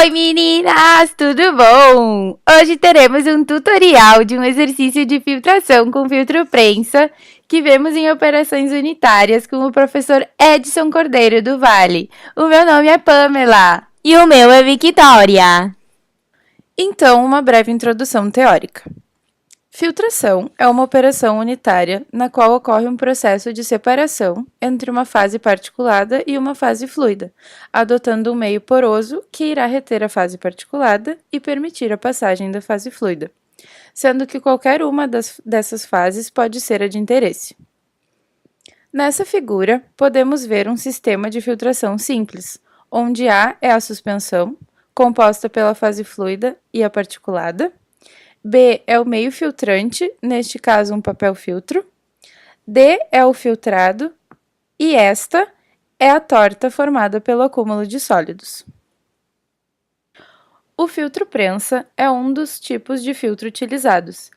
Oi meninas, tudo bom? Hoje teremos um tutorial de um exercício de filtração com filtro prensa que vemos em operações unitárias com o professor Edson Cordeiro do Vale. O meu nome é Pamela. E o meu é Victoria. Então, uma breve introdução teórica. Filtração é uma operação unitária na qual ocorre um processo de separação entre uma fase particulada e uma fase fluida, adotando um meio poroso que irá reter a fase particulada e permitir a passagem da fase fluida, sendo que qualquer uma dessas fases pode ser a de interesse. Nessa figura, podemos ver um sistema de filtração simples, onde A é a suspensão, composta pela fase fluida e a particulada. B é o meio filtrante, neste caso um papel filtro. D é o filtrado e esta é a torta formada pelo acúmulo de sólidos. O filtro prensa é um dos tipos de filtro utilizados.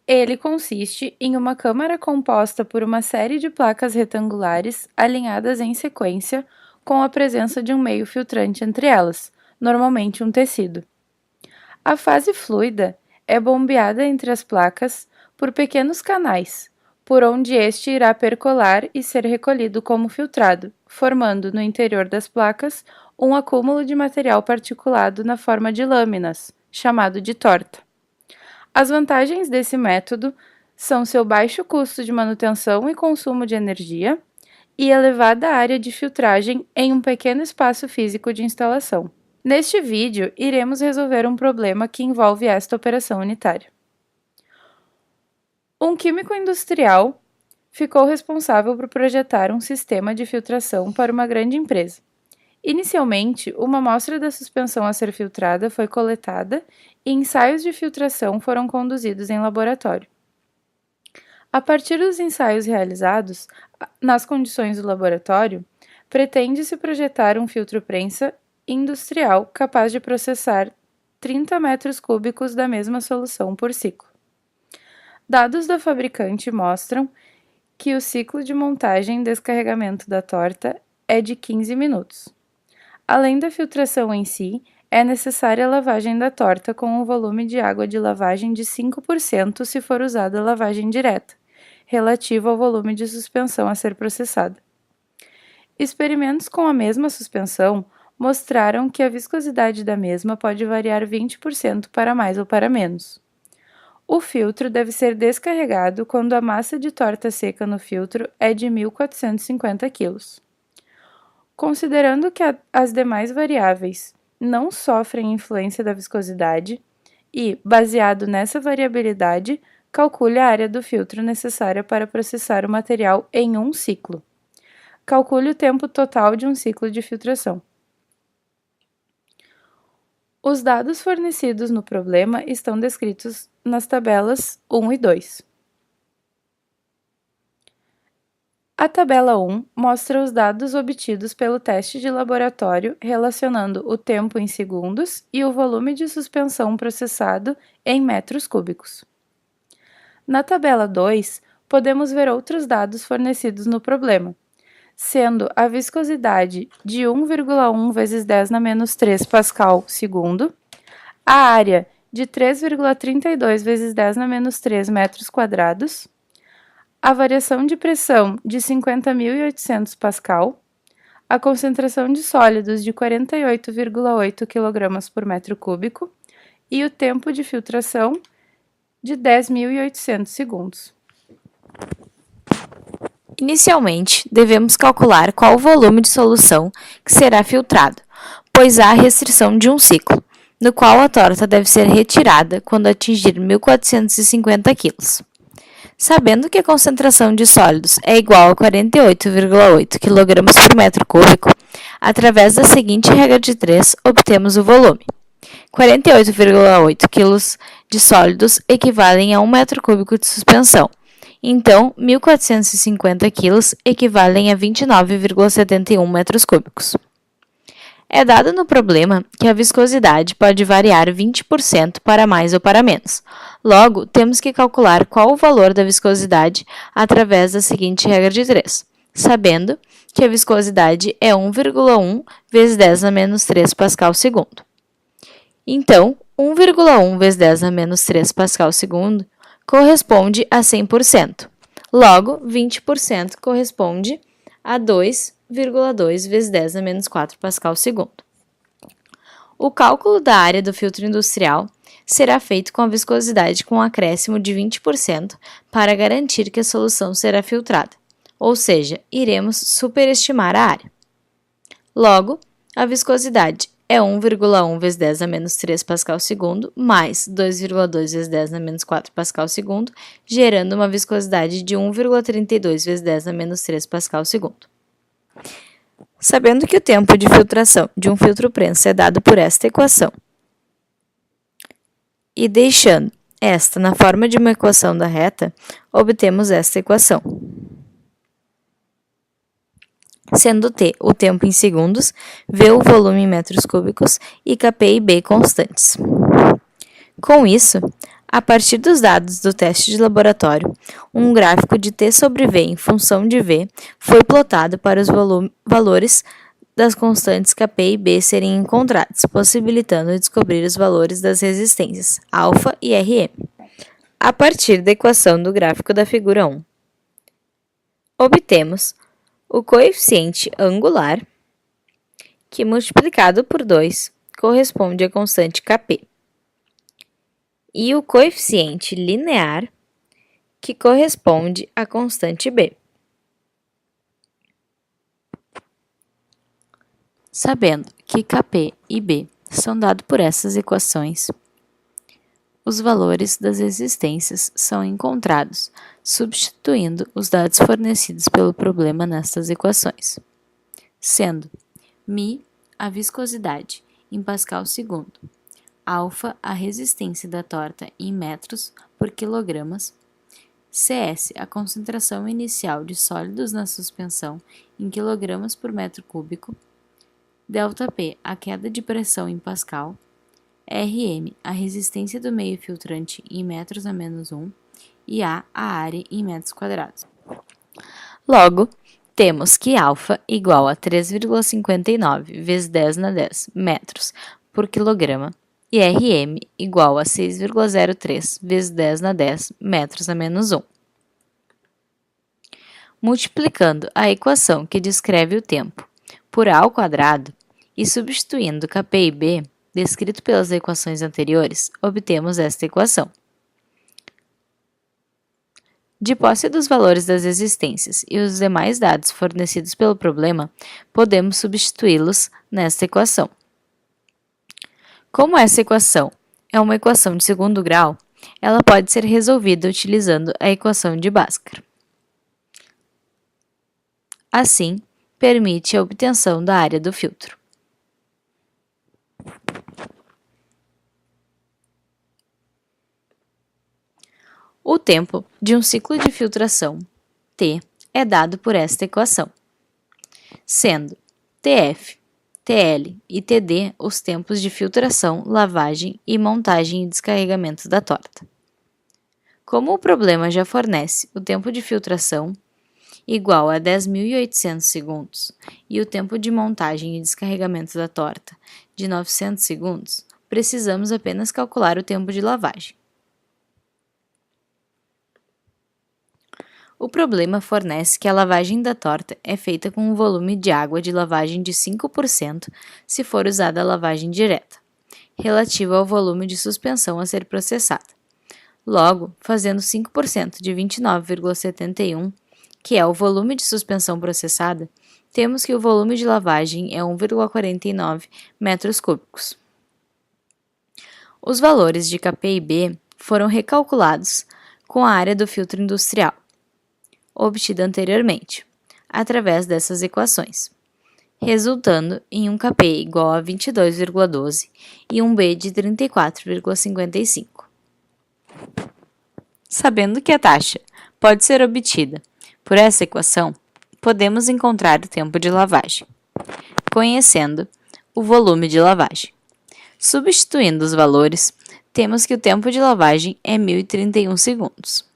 Ele consiste em uma câmara composta por uma série de placas retangulares alinhadas em sequência com a presença de um meio filtrante entre elas, normalmente um tecido. A fase fluida é bombeada entre as placas por pequenos canais, por onde este irá percolar e ser recolhido como filtrado, formando no interior das placas um acúmulo de material particulado na forma de lâminas, chamado de torta. As vantagens desse método são seu baixo custo de manutenção e consumo de energia e elevada área de filtragem em um pequeno espaço físico de instalação. Neste vídeo, iremos resolver um problema que envolve esta operação unitária. Um químico industrial ficou responsável por projetar um sistema de filtração para uma grande empresa. Inicialmente, uma amostra da suspensão a ser filtrada foi coletada e ensaios de filtração foram conduzidos em laboratório. A partir dos ensaios realizados, nas condições do laboratório, pretende-se projetar um filtro prensa industrial capaz de processar 30 metros cúbicos da mesma solução por ciclo. Dados da fabricante mostram que o ciclo de montagem e descarregamento da torta é de 15 minutos. Além da filtração em si, é necessária a lavagem da torta com um volume de água de lavagem de 5% se for usada a lavagem direta, relativo ao volume de suspensão a ser processada. Experimentos com a mesma suspensão mostraram que a viscosidade da mesma pode variar 20% para mais ou para menos. O filtro deve ser descarregado quando a massa de torta seca no filtro é de 1.450 kg. Considerando que as demais variáveis não sofrem influência da viscosidade e, baseado nessa variabilidade, calcule a área do filtro necessária para processar o material em um ciclo. Calcule o tempo total de um ciclo de filtração. Os dados fornecidos no problema estão descritos nas tabelas 1 e 2. A tabela 1 mostra os dados obtidos pelo teste de laboratório relacionando o tempo em segundos e o volume de suspensão processado em metros cúbicos. Na tabela 2, podemos ver outros dados fornecidos no problema, sendo a viscosidade de 1,1 vezes 10 na menos 3 pascal segundo, a área de 3,32 vezes 10 na menos 3 metros quadrados, a variação de pressão de 50.800 pascal, a concentração de sólidos de 48,8 kg por metro cúbico e o tempo de filtração de 10.800 segundos. Inicialmente, devemos calcular qual o volume de solução que será filtrado, pois há a restrição de um ciclo, no qual a torta deve ser retirada quando atingir 1.450 kg. Sabendo que a concentração de sólidos é igual a 48,8 kg por metro cúbico, através da seguinte regra de 3, obtemos o volume. 48,8 kg de sólidos equivalem a 1 metro cúbico de suspensão. Então, 1.450 kg equivalem a 29,71 metros cúbicos. É dado no problema que a viscosidade pode variar 20% para mais ou para menos. Logo, temos que calcular qual o valor da viscosidade através da seguinte regra de 3, sabendo que a viscosidade é 1,1 vezes 10 a menos 3 pascal segundo. Então, 1,1 vezes 10 a menos 3 pascal segundo corresponde a 100%. Logo, 20% corresponde a 2,2 vezes 10 a menos 4 pascal segundo. O cálculo da área do filtro industrial será feito com a viscosidade com um acréscimo de 20% para garantir que a solução será filtrada, ou seja, iremos superestimar a área. Logo, a viscosidade é 1,1 vezes 10 a menos 3 pascal segundo mais 2,2 vezes 10 a menos 4 pascal segundo, gerando uma viscosidade de 1,32 vezes 10 a menos 3 pascal segundo. Sabendo que o tempo de filtração de um filtro prensa é dado por esta equação, e deixando esta na forma de uma equação da reta, obtemos esta equação. Sendo T o tempo em segundos, V o volume em metros cúbicos e Kp e B constantes. Com isso, a partir dos dados do teste de laboratório, um gráfico de T sobre V em função de V foi plotado para os valores das constantes Kp e B serem encontrados, possibilitando descobrir os valores das resistências alfa e Rm, a partir da equação do gráfico da figura 1. Obtemos o coeficiente angular, que multiplicado por 2 corresponde à constante Kp, e o coeficiente linear, que corresponde à constante B. Sabendo que Kp e B são dados por essas equações, os valores das resistências são encontrados substituindo os dados fornecidos pelo problema nestas equações, sendo μ a viscosidade em pascal segundo, alfa a resistência da torta em metros por quilogramas, Cs a concentração inicial de sólidos na suspensão em quilogramas por metro cúbico, ΔP a queda de pressão em pascal, Rm a resistência do meio filtrante em metros a menos 1 e A a área em metros quadrados. Logo, temos que alfa igual a 3,59 vezes 10 na 10 metros por quilograma e Rm igual a 6,03 vezes 10 na 10 metros a menos 1. Multiplicando a equação que descreve o tempo por A ao quadrado e substituindo Kp e B, descrito pelas equações anteriores, obtemos esta equação. De posse dos valores das resistências e os demais dados fornecidos pelo problema, podemos substituí-los nesta equação. Como essa equação é uma equação de segundo grau, ela pode ser resolvida utilizando a equação de Bhaskara. Assim, permite a obtenção da área do filtro. O tempo de um ciclo de filtração, T, é dado por esta equação, sendo Tf, Tl e Td os tempos de filtração, lavagem e montagem e descarregamento da torta. Como o problema já fornece o tempo de filtração igual a 10.800 segundos e o tempo de montagem e descarregamento da torta de 900 segundos, precisamos apenas calcular o tempo de lavagem. O problema fornece que a lavagem da torta é feita com um volume de água de lavagem de 5% se for usada a lavagem direta, relativa ao volume de suspensão a ser processada. Logo, fazendo 5% de 29,71, que é o volume de suspensão processada, temos que o volume de lavagem é 1,49 metros cúbicos. Os valores de Kp e B foram recalculados com a área do filtro industrial, obtida anteriormente, através dessas equações, resultando em um Kp igual a 22,12 e um B de 34,55. Sabendo que a taxa pode ser obtida por essa equação, podemos encontrar o tempo de lavagem, conhecendo o volume de lavagem. Substituindo os valores, temos que o tempo de lavagem é 1.031 segundos.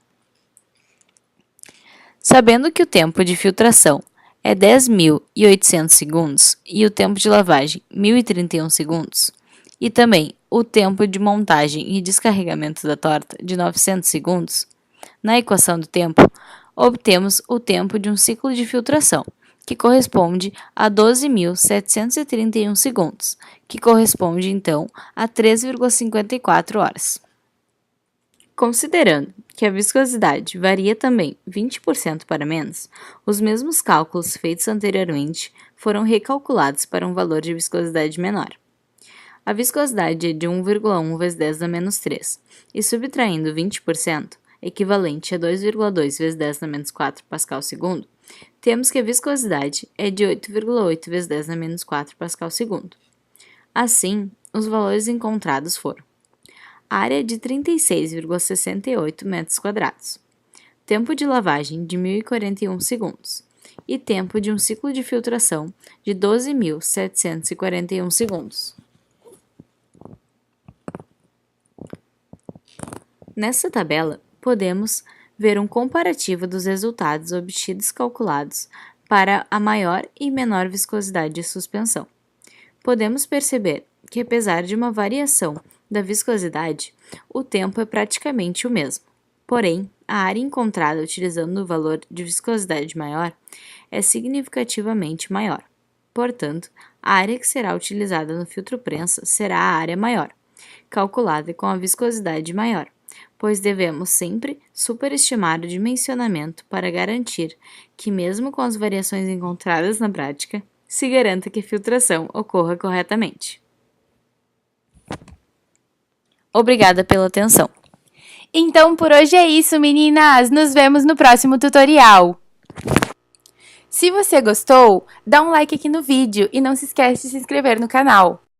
Sabendo que o tempo de filtração é 10.800 segundos e o tempo de lavagem 1.031 segundos, e também o tempo de montagem e descarregamento da torta de 900 segundos, na equação do tempo, obtemos o tempo de um ciclo de filtração, que corresponde a 12.731 segundos, que corresponde então a 3,54 horas. Considerando que a viscosidade varia também 20% para menos, os mesmos cálculos feitos anteriormente foram recalculados para um valor de viscosidade menor. A viscosidade é de 1,1 vezes 10 a menos 3, e subtraindo 20%, equivalente a 2,2 vezes 10 a menos 4 pascal segundo, temos que a viscosidade é de 8,8 vezes 10 a menos 4 pascal segundo. Assim, os valores encontrados foram: área de 36,68 metros quadrados, tempo de lavagem de 1.041 segundos e tempo de um ciclo de filtração de 12.741 segundos. Nessa tabela, podemos ver um comparativo dos resultados obtidos calculados para a maior e menor viscosidade de suspensão. Podemos perceber que, apesar de uma variação da viscosidade, o tempo é praticamente o mesmo. Porém, a área encontrada utilizando o valor de viscosidade maior é significativamente maior. Portanto, a área que será utilizada no filtro prensa será a área maior, calculada com a viscosidade maior, pois devemos sempre superestimar o dimensionamento para garantir que, mesmo com as variações encontradas na prática, se garanta que a filtração ocorra corretamente. Obrigada pela atenção. Então, por hoje é isso, meninas! Nos vemos no próximo tutorial! Se você gostou, dá um like aqui no vídeo e não se esquece de se inscrever no canal.